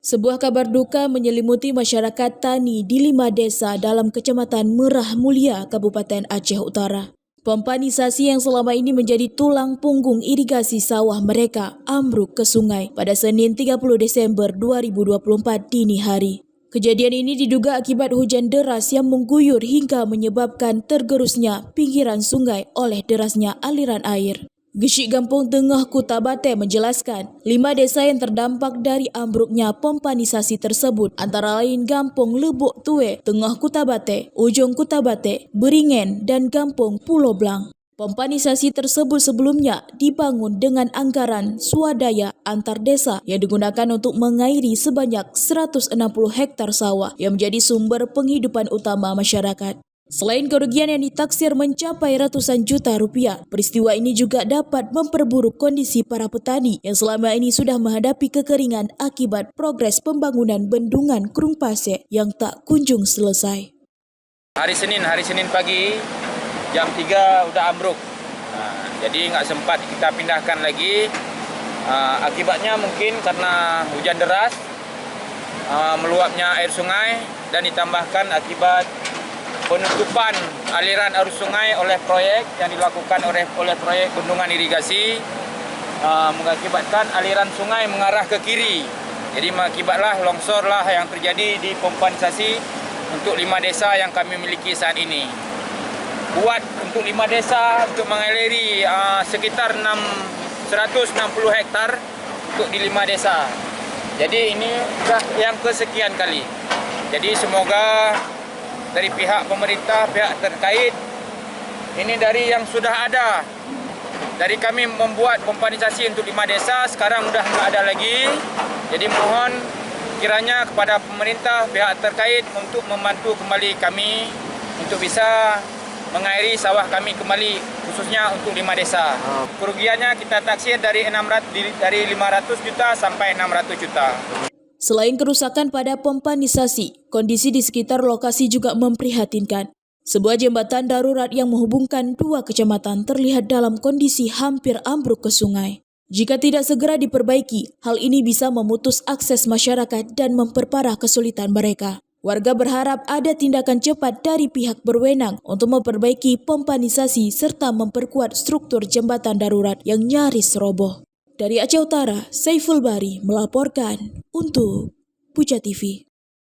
Sebuah kabar duka menyelimuti masyarakat tani di 5 desa dalam Kecamatan Merah Mulia, Kabupaten Aceh Utara. Pompanisasi yang selama ini menjadi tulang punggung irigasi sawah mereka ambruk ke sungai pada Senin 30 Desember 2024 dini hari. Kejadian ini diduga akibat hujan deras yang mengguyur hingga menyebabkan tergerusnya pinggiran sungai oleh derasnya aliran air. Gesik Gampong Tengah Kutabate menjelaskan, 5 desa yang terdampak dari ambruknya pompanisasi tersebut antara lain Gampong Lebok Tue, Tengah Kutabate, Ujung Kutabate, Beringen, dan Gampong Pulau Blang. Pompanisasi tersebut sebelumnya dibangun dengan anggaran swadaya antar desa yang digunakan untuk mengairi sebanyak 160 hektar sawah yang menjadi sumber penghidupan utama masyarakat. Selain kerugian yang ditaksir mencapai ratusan juta rupiah, peristiwa ini juga dapat memperburuk kondisi para petani yang selama ini sudah menghadapi kekeringan akibat progres pembangunan bendungan Krung Pasek yang tak kunjung selesai. Hari Senin pagi jam 3 udah ambruk. Jadi nggak sempat kita pindahkan lagi. Akibatnya mungkin karena hujan deras, meluapnya air sungai, dan ditambahkan akibat penutupan aliran arus sungai oleh proyek yang dilakukan oleh proyek bendungan irigasi, mengakibatkan aliran sungai mengarah ke kiri. Jadi mengakibatlah longsorlah yang terjadi di pompanisasi untuk 5 desa yang kami miliki saat ini. Buat untuk 5 desa untuk mengaliri sekitar 160 hektar untuk di 5 desa. Jadi ini sudah yang kesekian kali. Jadi semoga dari pihak pemerintah, pihak terkait, ini dari yang sudah ada. Dari kami membuat pompanisasi untuk 5 desa, sekarang sudah nggak ada lagi. Jadi mohon kiranya kepada pemerintah, pihak terkait untuk membantu kembali kami untuk bisa mengairi sawah kami kembali, khususnya untuk 5 desa. Kerugiannya kita taksir dari 500 juta sampai 600 juta. Selain kerusakan pada pompanisasi, kondisi di sekitar lokasi juga memprihatinkan. Sebuah jembatan darurat yang menghubungkan 2 kecamatan terlihat dalam kondisi hampir ambruk ke sungai. Jika tidak segera diperbaiki, hal ini bisa memutus akses masyarakat dan memperparah kesulitan mereka. Warga berharap ada tindakan cepat dari pihak berwenang untuk memperbaiki pompanisasi serta memperkuat struktur jembatan darurat yang nyaris roboh. Dari Aceh Utara, Saiful Bari melaporkan untuk Puja TV.